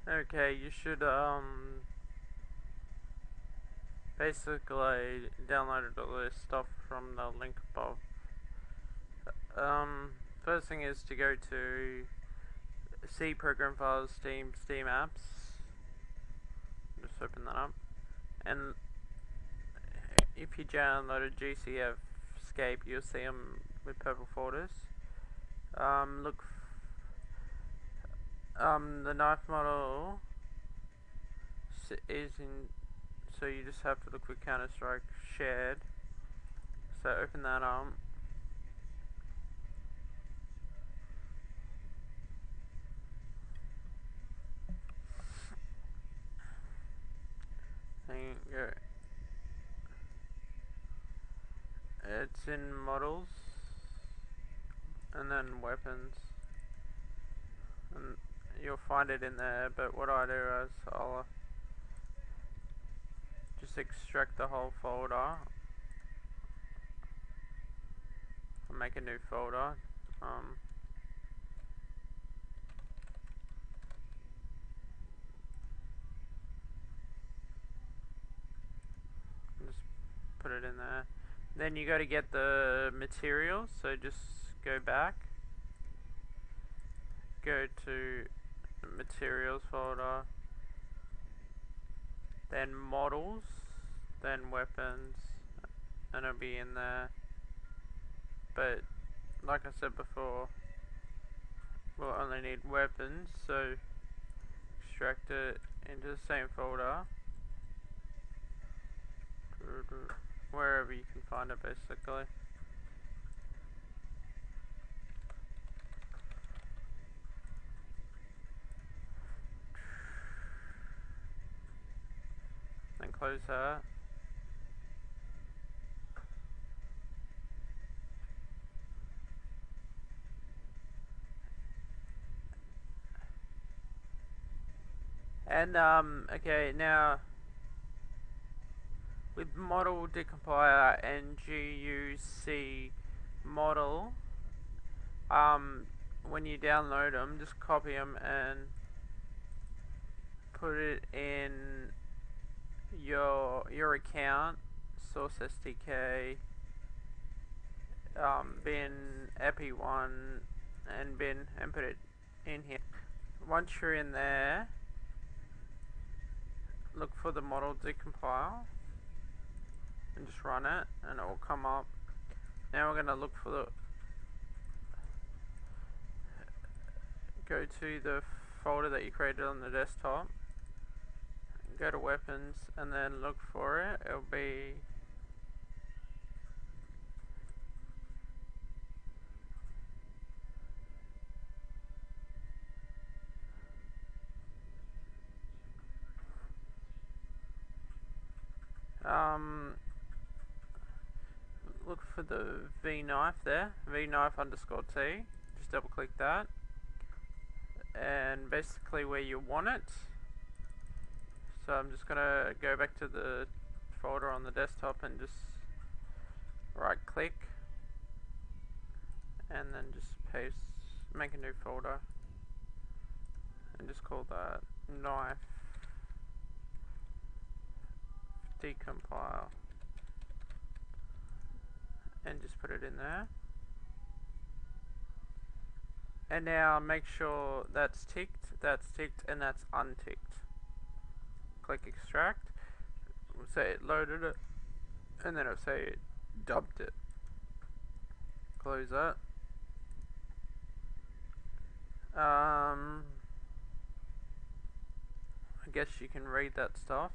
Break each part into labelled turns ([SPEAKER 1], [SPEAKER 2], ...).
[SPEAKER 1] Okay, you should basically download all this stuff from the link above. First thing is to go to C program files, Steam apps. Just open that up, and if you downloaded GCF Scape, you'll see them with purple folders. Look, the knife model is in, so you just have to look for Counter-Strike shared. So open that up. And go. It's in models, and then weapons, and you'll find it in there. But what I do is I'll just extract the whole folder. I'll make a new folder. Just put it in there. Then you got to get the materials. So just go back. Go to the materials folder. Then models. Then weapons. And it'll be in there. But like I said before, we'll only need weapons, so extract it into the same folder, wherever you can find it basically. Then close that. And okay, now with model decompiler and GUC model, when you download them, just copy them and put it in your account, source SDK, bin epi1 and bin, and put it in here. Once you're in there, look for the model decompile and just run it, and it will come up. Now we're going to look for the, go to the folder that you created on the desktop, go to weapons, and then look for it. It'll be look for the V knife there, V knife _ T. Just double click that, and basically where you want it. So I'm just gonna go back to the folder on the desktop and just right click, and then just paste, make a new folder, and just call that knife decompile, and just put it in there. And now make sure that's ticked, and that's unticked. Click extract, we'll say it loaded it, and then it'll say it dumped it. Close that. I guess you can read that stuff.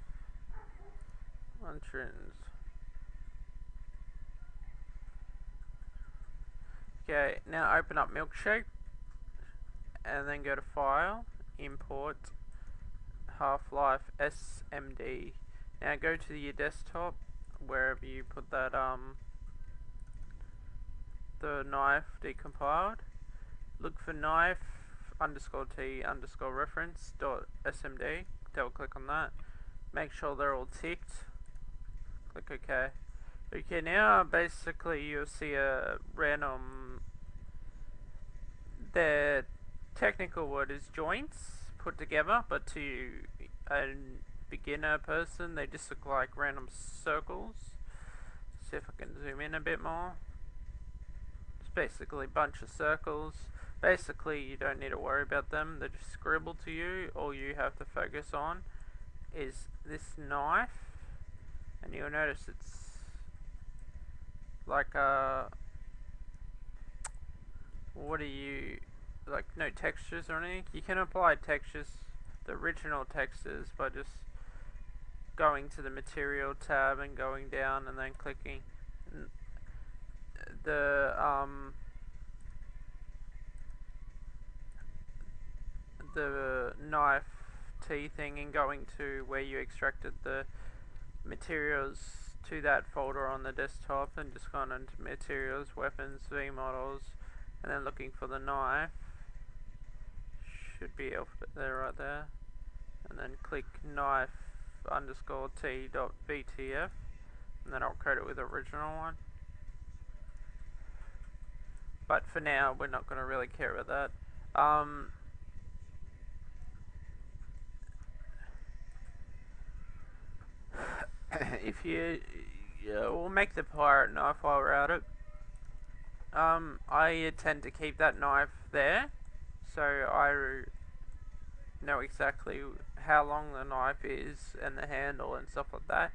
[SPEAKER 1] Entrance. Okay, now open up Milkshape, and then go to File, Import, Half-Life SMD. Now go to your desktop, wherever you put that the knife decompiled. Look for knife _T _reference .smd. Double click on that. Make sure they're all ticked. Click OK. Okay, now basically you'll see a random. The technical word is joints, put together, but to a beginner person they just look like random circles. See if I can zoom in a bit more. It's basically a bunch of circles. Basically you don't need to worry about them, they're just scribbled to you. All you have to focus on is this knife, and you'll notice it's like what do you, like no textures or anything. You can apply textures, the original textures, by just going to the material tab and going down and then clicking the knife T thing and going to where you extracted the materials to that folder on the desktop, and just gone into materials, weapons, V models, and then looking for the knife. Should be alphabet there, right there, and then click knife underscore T dot VTF, and then I'll code it with the original one. But for now we're not going to really care about that. If we'll make the pirate knife while we're at it. I tend to keep that knife there, so I know exactly how long the knife is and the handle and stuff like that.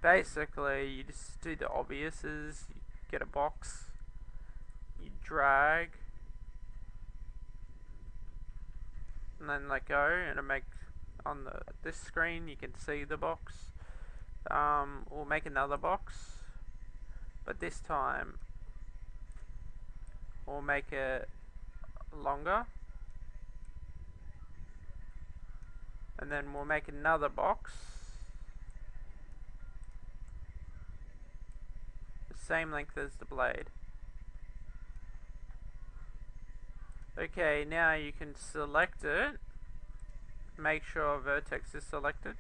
[SPEAKER 1] Basically you just do the obviouses. You get a box, you drag, and then let go, and it makes on this screen you can see the box. We'll make another box, but this time we'll make it longer, and then we'll make another box the same length as the blade. Okay, now you can select it, make sure vertex is selected,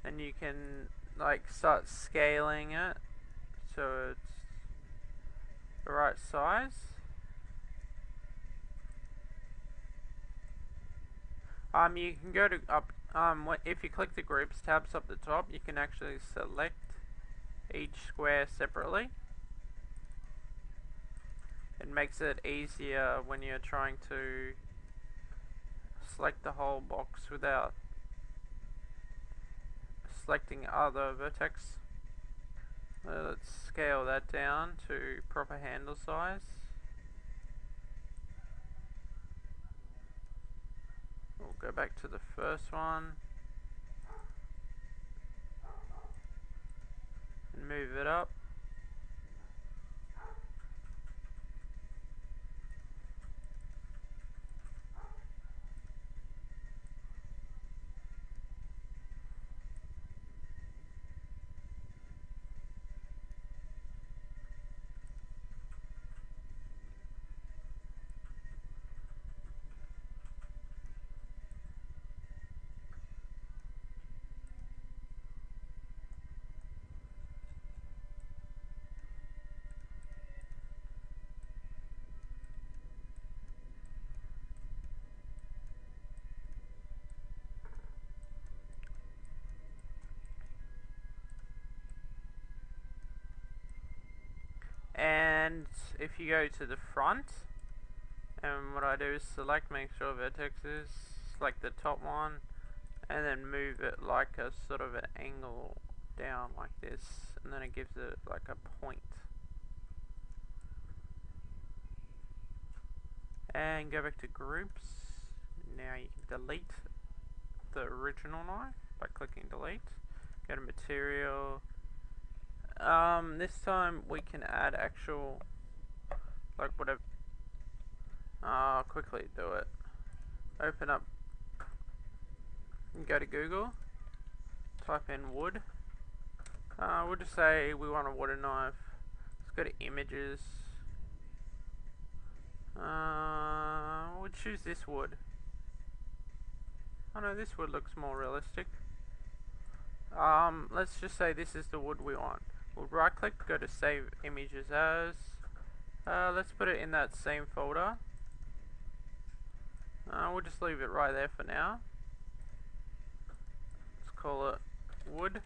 [SPEAKER 1] and you can like start scaling it so it's the right size. You can go to up. If you click the groups tabs up the top, you can actually select each square separately. It makes it easier when you're trying to select the whole box without selecting other vertex. Let's scale that down to proper handle size. We'll go back to the first one and move it up. And if you go to the front, and what I do is select, make sure vertex is, select the top one, and then move it like a sort of an angle down like this, and then it gives it like a point. And go back to groups. Now you can delete the original knife by clicking delete. Go to material. This time we can add actual, like whatever. I'll quickly do it. Open up and go to Google, type in wood. We'll just say we want a wooden knife. Let's go to images. We'll choose this wood. Oh no, this wood looks more realistic. Let's just say this is the wood we want. We'll right click, go to save images as, Let's put it in that same folder. We'll just leave it right there for now. Let's call it wood.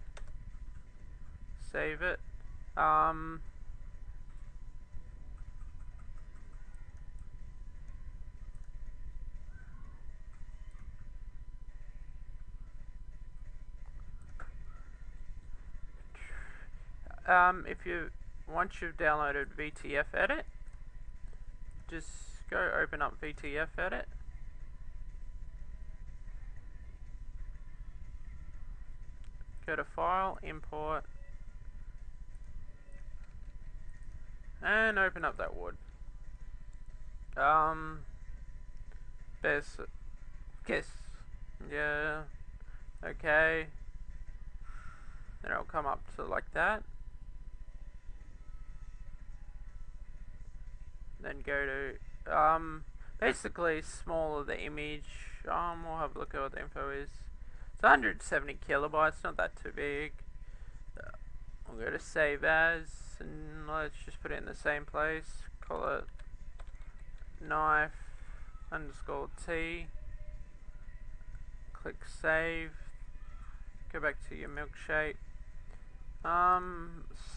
[SPEAKER 1] Save it. If you once you've downloaded VTF Edit, just go open up VTF Edit. Go to File, Import, and open up that wood. Yeah, okay. Then it'll come up to like that. Then go to basically smaller the image. We'll have a look at what the info is. It's 170 kilobytes, not that too big. We'll go to Save As, and let's just put it in the same place. Call it knife underscore T. Click Save. Go back to your Milkshape.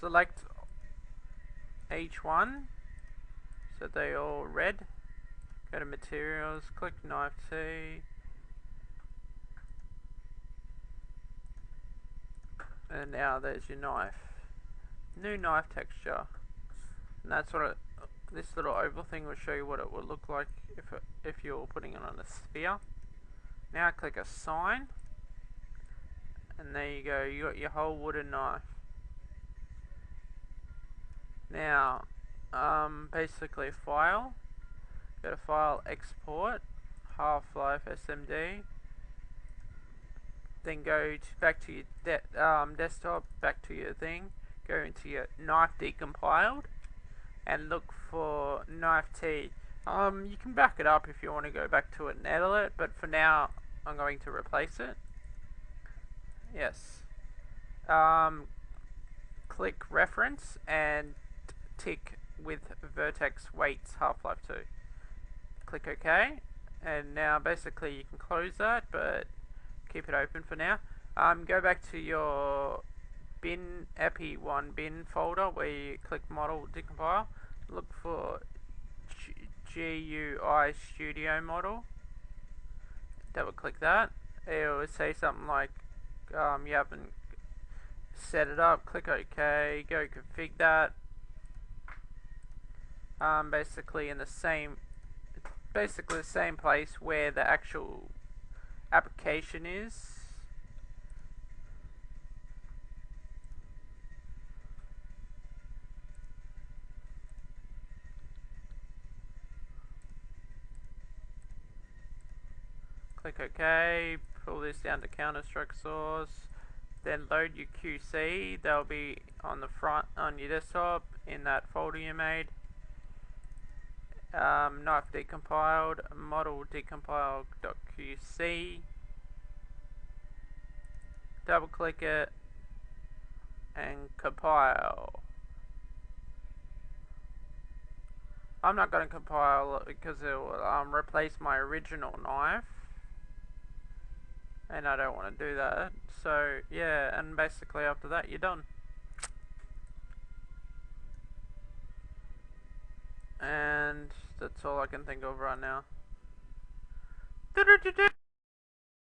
[SPEAKER 1] Select each one so they all red. Go to Materials. Click Knife T. And now there's your knife. New knife texture. And that's what it, this little oval thing will show you what it would look like if you're putting it on a sphere. Now click Assign. And there you go, you got your whole wooden knife. Now, basically File. Go to File, Export, Half-Life SMD. Then go back to your desktop, back to your thing. Go into your knife decompiled, and look for knife T. You can back it up if you want to go back to it and edit it, but for now, I'm going to replace it. Yes. Click Reference and tick with Vertex Weights Half-Life 2. Click OK, and now basically you can close that, but keep it open for now. Go back to your bin epi1 bin folder where you click Model Decompile. Look for GUI Studio Model. Double click that. It will say something like you haven't set it up. Click OK. Go config that. Basically in the same place where the actual application is. Click OK, pull this down to Counter-Strike source, then load your QC. They'll be on the front on your desktop in that folder you made. Knife decompiled, model decompiled.qc. Double click it and compile. I'm not going to compile it because it will replace my original knife, and I don't want to do that. So yeah, and basically after that you're done. And that's all I can think of right now.